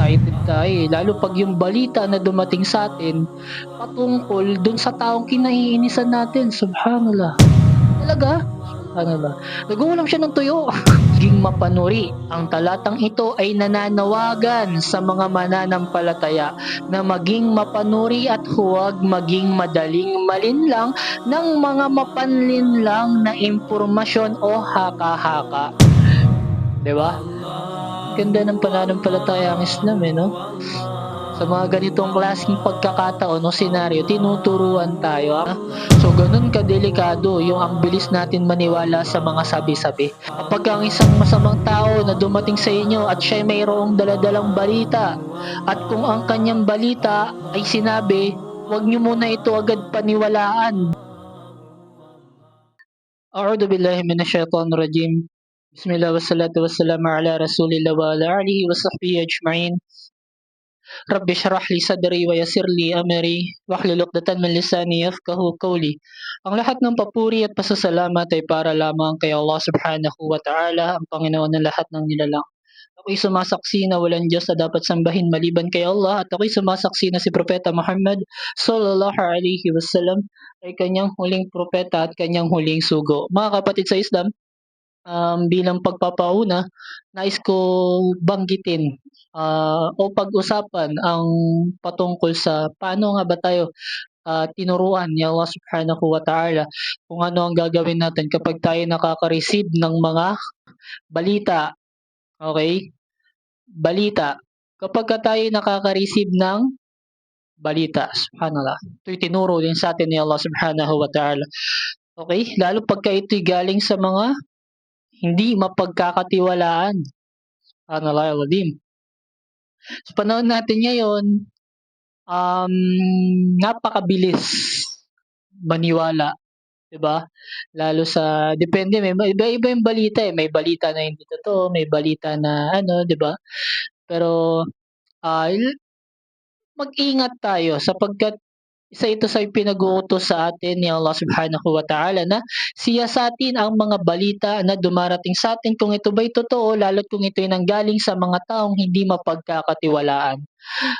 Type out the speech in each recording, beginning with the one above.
excited tayo, eh, lalo 'pag yung balita na dumating sa'tin patungkol dun sa taong kinaiinisan natin, subhanallah. Talaga? Subhanallah. Nag-uulam siya ng tuyo. Maging mapanuri. Ang talatang ito ay nananawagan sa mga mananampalataya na maging mapanuri at huwag maging madaling malinlang ng mga mapanlinlang na impormasyon o haka-haka. 'Di ba? Ganda ng pananampalataya ang Islam, eh, 'no? Sa mga ganitong klaseng pagkakataon o senaryo, tinuturuan tayo. So, ganun kadelikado yung ang bilis natin maniwala sa mga sabi-sabi. Kapag ang isang masamang tao na dumating sa inyo at siya mayroong daladalang balita, at kung ang kanyang balita ay sinabi, huwag niyo muna ito agad paniwalaan. A'udhu billahi minasyaitonir rajim. Bismillah wassalatu wassalamu ala rasulillah wa ala alihi wa sahbihi ajma'in. Rabbi shrah li sadri wa yassir li amri wahlul 'uqdatan min lisani yafqahu qawli. Ang lahat ng papuri at pasasalamat ay para lamang kay Allah Subhanahu wa Ta'ala, ang Panginoon ng lahat ng nilalang. Ako'y sumasaksi na walang Diyos na dapat sambahin maliban kay Allah, at ako'y sumasaksi na si Propeta Muhammad sallallahu alaihi wasallam ay kanyang huling propeta at kanyang huling sugo. Mga kapatid sa Islam, bilang pagpapauna, nais ko banggitin o pag-usapan ang patungkol sa paano nga ba tayo tinuruan ni Allah Subhanahu wa Ta'ala kung ano ang gagawin natin kapag tayo nakaka-receive ng mga balita. Okay? Balita. Kapag tayo nakaka-receive ng balita, subhanallah. Ito'y tinuro din sa atin ni Allah Subhanahu wa Ta'ala. Okay? Lalo pagka ito'y galing sa mga hindi mapagkakatiwalaan. Subhanallah al-azim. Sa panahon natin ngayon, napakabilis maniwala, 'di ba? Lalo sa depende, may iba-iba yung balita, eh. May balita na hindi totoo, may balita na ano, 'di ba? Pero ah, mag-ingat tayo sapagkat isa ito sa pinag-uutos sa atin ni Allah Subhanahu wa Ta'ala na siyasatin ang mga balita na dumarating sa atin kung ito ba'y totoo, lalo't kung ito'y nanggaling sa mga taong hindi mapagkakatiwalaan.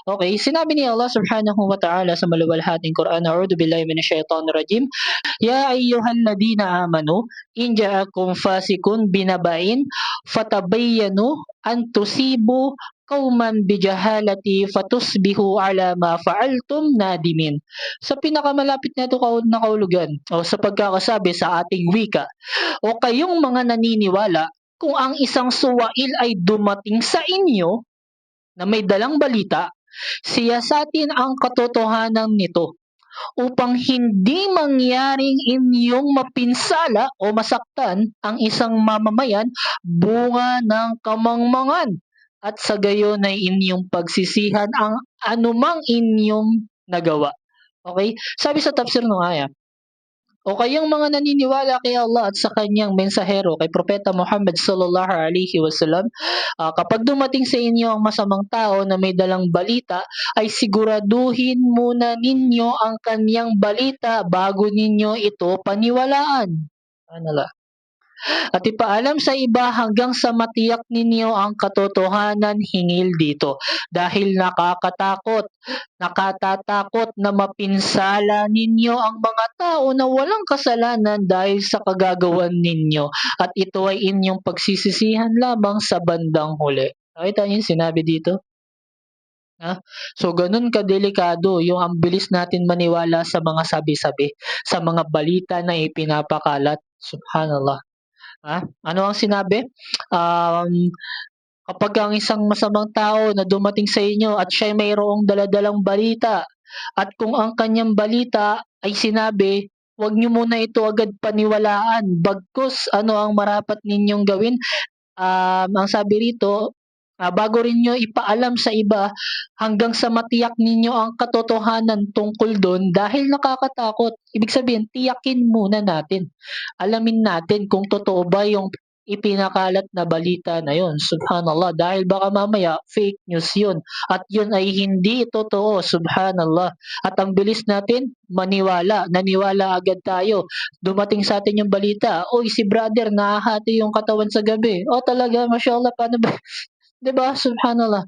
Okay, sinabi ni Allah Subhanahu wa Ta'ala sa maluwalhating Quran, A'udhu billahi minasyaitonir rajim, Ya ayyuhalladhina amanu, in ja'akum fasikun binaba'in, fatabayyanu an tusibu qauman bijahalati fatusbihu ala ma fa'altum nadimin. Sa pinakamalapit na ito na kaulugan o sa pagkakasabi sa ating wika, o kayong mga naniniwala, kung ang isang suwail ay dumating sa inyo na may dalang balita, siyasatin ang katotohanan nito upang hindi mangyaring inyong mapinsala o masaktan ang isang mamamayan bunga ng kamangmangan, at sa gayon ay inyong pagsisihan ang anumang inyong nagawa. Okay? Sabi sa tafsir ng aya, o kayong mga naniniwala kay Allah at sa kanyang mensahero, kay Propeta Muhammad sallallahu alaihi wasallam, kapag dumating sa inyo ang masamang tao na may dalang balita, ay siguraduhin muna ninyo ang kanyang balita bago ninyo ito paniwalaan. Ano la? At ipaalam sa iba hanggang sa matiyak ninyo ang katotohanan hinggil dito. Dahil nakatatakot na mapinsala ninyo ang mga tao na walang kasalanan dahil sa kagagawan ninyo, at ito ay inyong pagsisisihan lamang sa bandang huli. Nakita niyo yung sinabi dito? So, ganun kadelikado yung ang bilis natin maniwala sa mga sabi-sabi, sa mga balita na ipinapakalat. Subhanallah. Ano ang sinabi? Um, Kapag ang isang masamang tao na dumating sa inyo at siya mayroong daladalang balita, at kung ang kanyang balita ay sinabi, huwag niyo muna ito agad paniwalaan. Bagkus ano ang marapat ninyong gawin? Ang sabi rito, bago rin nyo ipaalam sa iba hanggang sa matiyak ninyo ang katotohanan tungkol doon, dahil nakakatakot. Ibig sabihin, tiyakin muna natin. Alamin natin kung totoo ba yung ipinakalat na balita na yon. Subhanallah. Dahil baka mamaya fake news yun. At yun ay hindi totoo. Subhanallah. At ang bilis natin maniwala. Naniwala agad tayo. Dumating sa atin yung balita, "Uy, si brother nahahati yung katawan sa gabi." Oh, talaga, mashallah, paano ba? 'Di ba? Subhanallah.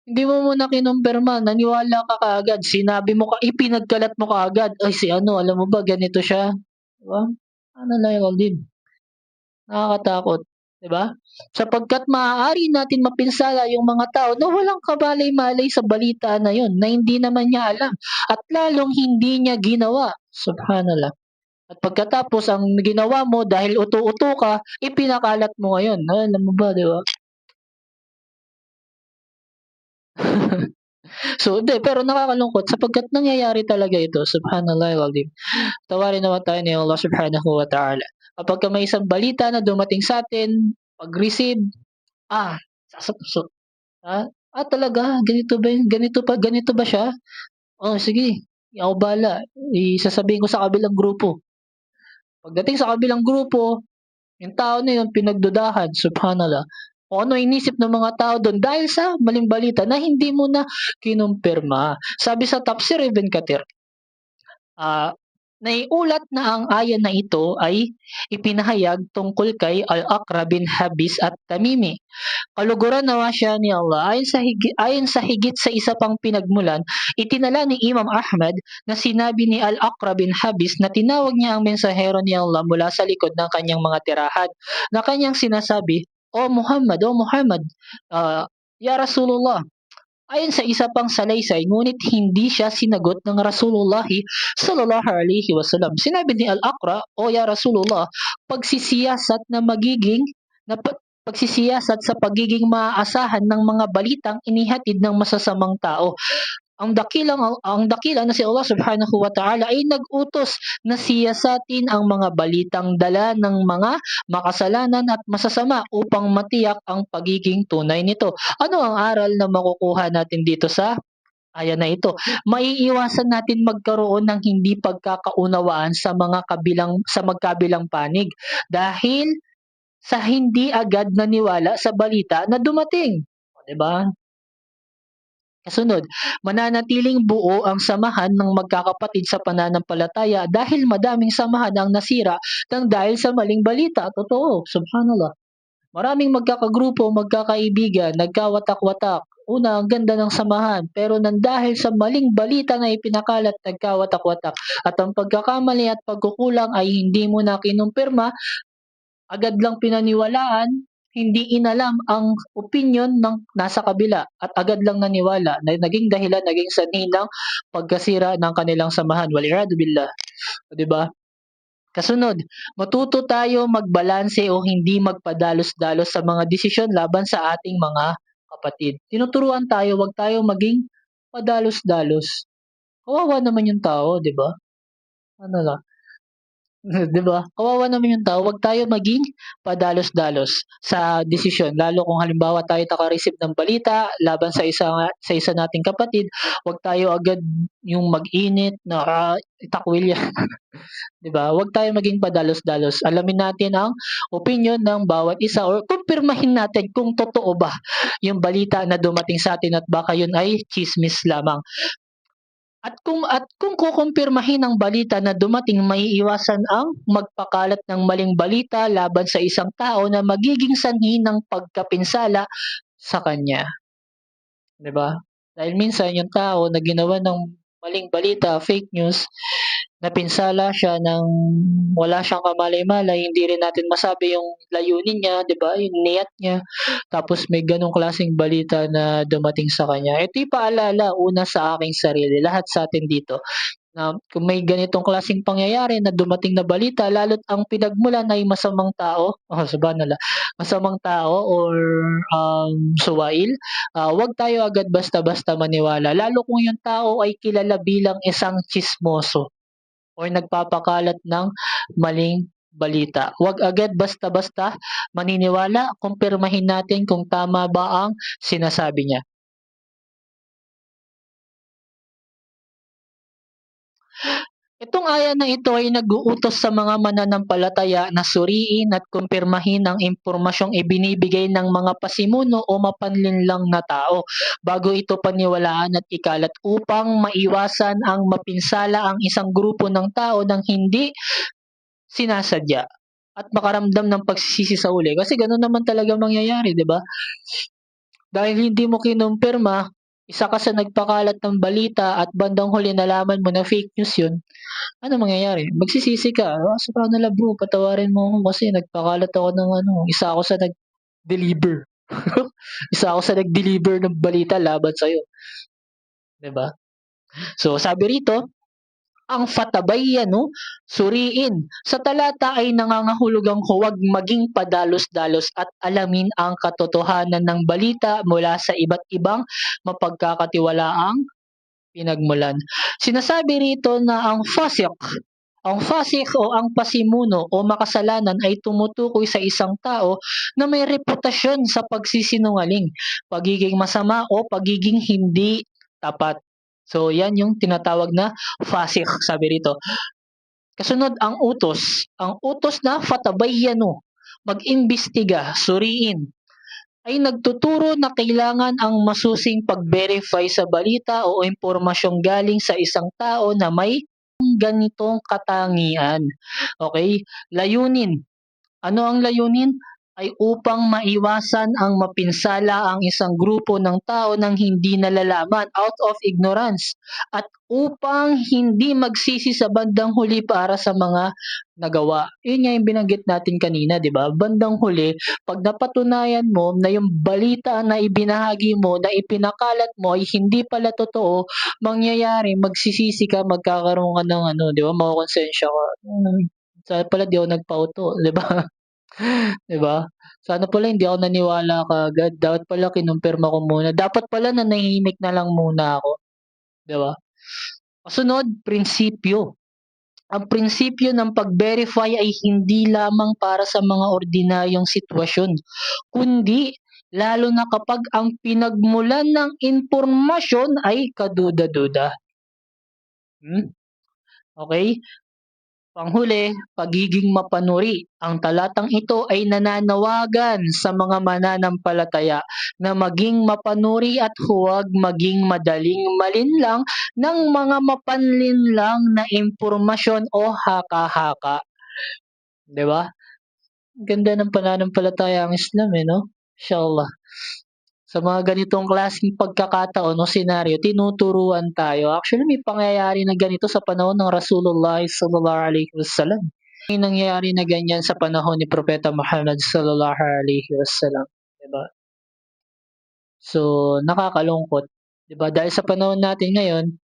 Hindi mo muna kinumpirma, naniwala ka kaagad, sinabi mo ka ipinagkalat mo kaagad, "Ay si ano alam mo ba ganito siya." 'Di ba? Ano na yun din, nakakatakot, 'di ba? Sapagkat maaari natin mapinsala yung mga tao na walang kamalay-malay sa balita na yun, na hindi naman niya alam at lalong hindi niya ginawa, subhanallah. At pagkatapos ang ginawa mo dahil uto-uto ka, ipinakalat mo ngayon, alam mo ba, 'di ba? So, hindi, pero nakakalungkot sapagkat nangyayari talaga ito, subhanallahil azim. Tawarin naman tayo ni Allah subhanahu wa ta'ala. Kapagka may isang balita na dumating sa'tin, pag-receive, ah, sasa so talaga ganito ba siya? Oh, sige, ako bahala, sasabihin ko sa kabilang grupo. Pagdating sa kabilang grupo, yung tao na yun pinagdudahan, subhanallah. Kung ano inisip ng mga tao dun dahil sa maling balita na hindi mo na kinumpirma. Sabi sa Tafsir Ibn Kathir, ah, naiulat na ang aya na ito ay ipinahayag tungkol kay Al-Aqra bin Habis at Tamimi. Kaluguran nawa siya ni Allah. Ayon sa higit sa isa pang pinagmulan, itinala ni Imam Ahmad na sinabi ni Al-Aqra bin Habis na tinawag niya ang mensahero ni Allah mula sa likod ng kanyang mga tirahan na kanyang sinasabi, O Muhammad, ah, Ya Rasulullah, ayon sa isa pang salaysay, ngunit hindi siya sinagot ng Rasulullah sallallahu alaihi wasallam. Sinabi ni Al-Aqra, O ya Rasulullah, pagsisiyasat na magiging na pagsisiyasat sa pagiging maaasahan ng mga balitang inihatid ng masasamang tao. Ang dakila na si Allah subhanahu wa ta'ala ay nag-utos na siyasatin ang mga balitang dala ng mga makasalanan at masasama upang matiyak ang pagiging tunay nito. Ano ang aral na makukuha natin dito sa aya na ito? Maiiwasan natin magkaroon ng hindi pagkakaunawaan sa magkabilang panig dahil sa hindi agad naniwala sa balita na dumating, 'di ba? Kasunod, mananatiling buo ang samahan ng magkakapatid sa pananampalataya dahil madaming samahan ang nasira ng dahil sa maling balita. Totoo, subhanallah. Maraming magkakagrupo, magkakaibigan, nagkawatak-watak. Una, ang ganda ng samahan, pero nang dahil sa maling balita na ipinakalat, nagkawatak-watak. At ang pagkakamali at pagkukulang ay hindi mo na kinumpirma, agad lang pinaniwalaan, hindi inalam ang opinyon ng nasa kabila at agad lang naniwala na naging dahilan, naging sanhi ng pagkasira ng kanilang samahan. Waliyadu billah. O, 'di ba? Kasunod, matuto tayo magbalanse o hindi magpadalos-dalos sa mga desisyon laban sa ating mga kapatid. Tinuturuan tayo, wag tayo maging padalos-dalos. Kawawa naman yung tao, 'di ba? Ano lang, 'di ba? Kawawa naman yung tao, 'wag tayo maging padalos-dalos sa desisyon lalo kung halimbawa tayo naka-receive ng balita laban sa isa nating kapatid, 'wag tayo agad yung mag-init na, itakwil yan, 'di ba? 'Wag tayo maging padalos-dalos. Alamin natin ang opinyon ng bawat isa or kumpirmahin natin kung totoo ba yung balita na dumating sa atin at baka yun ay tsismis lamang. At kung kukumpirmahin ang balita na dumating, maiiwasan ang magpakalat ng maling balita laban sa isang tao na magiging sanhi ng pagkapinsala sa kanya, 'di ba? Dahil minsan yung tao na ginawa ng maling balita, fake news, napinsala siya ng wala siyang kamalay-malay, hindi rin natin masabi yung layunin niya, 'di ba? Yung niyat niya. Tapos may ganong klaseng balita na dumating sa kanya. Ito'y paalala una sa aking sarili, lahat sa atin dito, na kung may ganitong klaseng pangyayari na dumating na balita lalo't ang pinagmulan ay masamang tao, subhanallah, masamang tao or suwail, 'wag tayo agad basta-basta maniwala lalo kung yung tao ay kilala bilang isang tsismoso or nagpapakalat ng maling balita. Huwag agad basta-basta maniniwala, kumpirmahin natin kung tama ba ang sinasabi niya. Itong aya na ito ay nag-uutos sa mga mananampalataya na suriin at kumpirmahin ang impormasyong ibinibigay ng mga pasimuno o mapanlinlang na tao bago ito paniwalaan at ikalat upang maiwasan ang mapinsala ang isang grupo ng tao ng hindi sinasadya at makaramdam ng pagsisisi sa huli. Kasi gano'n naman talaga mangyayari, 'di ba? Dahil hindi mo kinumpirma, isa ka sa nagpakalat ng balita at bandang huli nalaman mo na fake news yun, ano mangyayari? Magsisisi ka, subhanallah bro, patawarin mo ako kasi nagpakalat ako ng ano, isa ako sa nag-deliver. Isa ako sa nag-deliver ng balita laban sa'yo, 'di ba? So sabi rito, ang fatabayyanu, suriin. Sa talata ay nangangahulugang huwag maging padalos-dalos at alamin ang katotohanan ng balita mula sa iba't ibang mapagkakatiwalaang pinagmulan. Sinasabi rito na ang fasik o ang pasimuno o makasalanan ay tumutukoy sa isang tao na may reputasyon sa pagsisinungaling, pagiging masama o pagiging hindi tapat. So yan yung tinatawag na fasik, sabi rito. Kasunod ang utos na fatabayyanu, mag-imbestiga, suriin, ay nagtuturo na kailangan ang masusing pag-verify sa balita o impormasyong galing sa isang tao na may ganitong katangian. Okay? Layunin. Ano ang layunin? Ay upang maiwasan ang mapinsala ang isang grupo ng tao ng hindi nalalaman out of ignorance at upang hindi magsisi sa bandang huli para sa mga nagawa. Yun nga yung binanggit natin kanina, di ba? Bandang huli, pag napatunayan mo na yung balita na ibinahagi mo, na ipinakalat mo ay hindi pala totoo, mangyayari, magsisisi ka, magkakaroon ka ng ano, di ba? Makokonsensya ka. Sana pala di ako nagpauto, di ba? 'Di ba? Sana pala hindi ako naniwala kaagad, dapat pala kinumpirma ko muna, dapat pala nanahimik na lang muna ako, 'di ba? Kasunod, prinsipyo. Ang prinsipyo ng pag-verify ay hindi lamang para sa mga ordinaryong sitwasyon, kundi lalo na kapag ang pinagmulan ng impormasyon ay kaduda-duda. Okey? Panghuli, pagiging mapanuri. Ang talatang ito ay nananawagan sa mga mananampalataya na maging mapanuri at huwag maging madaling malinlang ng mga mapanlinlang na impormasyon o haka-haka. 'Di ba? Ang ganda ng pananampalataya ang Islam eh, no? Inshallah. Sa mga ganitong klaseng pagkakataon o senaryo, tinuturuan tayo. Actually, may pangyayari na ganito sa panahon ng Rasulullah sallallahu alaihi wasallam. May nangyayari na ganyan sa panahon ni Propeta Muhammad sallallahu alaihi wasallam, 'di ba? So, nakakalungkot, 'di ba? Dahil sa panahon natin ngayon,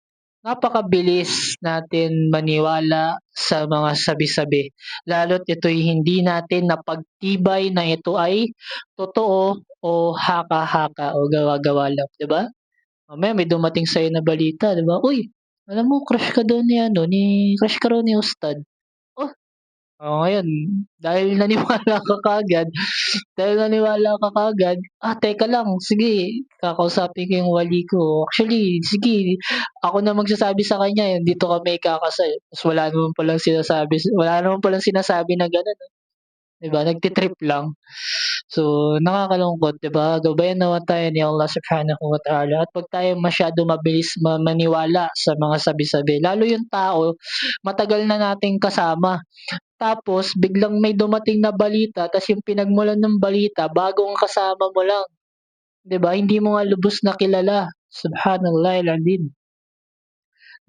napakabilis natin maniwala sa mga sabi-sabi. Lalo't ito'y hindi natin napagtibay na ito ay totoo o haka-haka o gawa-gawa lang, 'di ba? Mamaya may dumating sa'yo na balita, 'di ba? "Uy, alam mo crush ka daw ni ano, crush ka raw ni ustad." Oh, ngayon dahil naniwala ka kaagad dahil naniwala ka kaagad, teka lang, sige kakausapin ko yung wali ko. Actually, sige ako na magsasabi sa kanya, dito kami ikakasal. Ta's wala naman palang sinasabi na gano'n, 'di ba, nagti-trip lang. So, nakakalungkot, 'di ba? Gabayan nawa tayo ni Allah Subhanahu wa Ta'ala at 'wag tayong masyado mabilis maniwala sa mga sabi-sabi. Lalo yung tao, matagal na nating kasama. Tapos biglang may dumating na balita ta's yung pinagmulan ng balita bagong kasama mo lang, 'di ba? Hindi mo nga lubos na kilala, subhanallahil azim.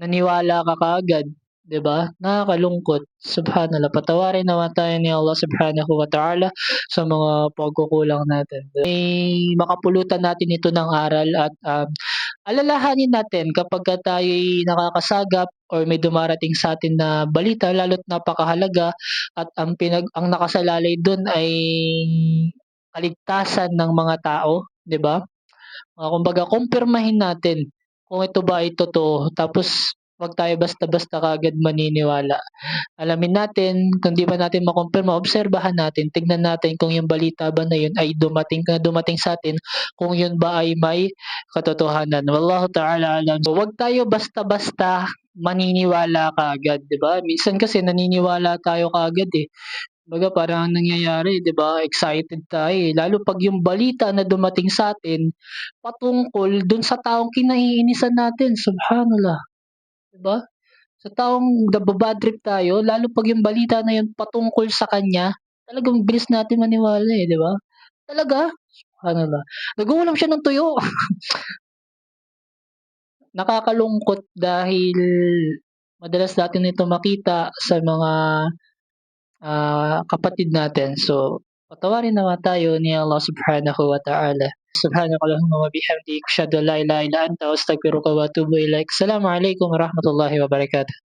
Naniwala ka kaagad, 'di ba? Nakakalungkot, subhanallah. Patawarin naman tayo ni Allah Subhanahu wa Ta'ala sa mga pagkukulang natin. Makapulutan natin ito ng aral at, alalahanin natin kapagka tayo'y nakakasagap or may dumarating sa atin na balita lalo't napakahalaga at ang nakasalalay dun ay kaligtasan ng mga tao, 'di ba? Kumbaga kumpirmahin natin kung ito ba ay totoo tapos 'wag tayo basta-basta kaagad maniniwala. Alamin natin kung 'di ba natin makumpirma, obserbahan natin, tignan natin kung yung balita ba na yun ay dumating sa atin, kung yun ba ay may katotohanan. Wallahu ta'ala alam. So, 'wag tayo basta-basta maniniwala kaagad, 'di ba? Minsan kasi naniniwala tayo kaagad eh. Kumbaga parang ang nangyayari, 'di ba, excited tayo eh, lalo 'pag yung balita na dumating sa atin patungkol dun sa taong kinaiinisan natin, subhanallah, 'di ba? Sa taong naba-bad trip tayo lalo 'pag yung balita na yun patungkol sa kanya, talagang bilis natin maniwala eh, 'di ba? Talaga? Subhanallah. Nag-uulam siya ng tuyo. nakakalungkot dahil madalas natin ito makita sa mga kapatid natin. So, patawarin naman tayo ni Allah subhanahu wa ta'ala. Subhanakallahumma wa bihamdik, asyhadu an la ilaha illa anta, astaghfiruka wa atubu ilaik. Assalamu alaikum warahmatullahi wabarakatuh.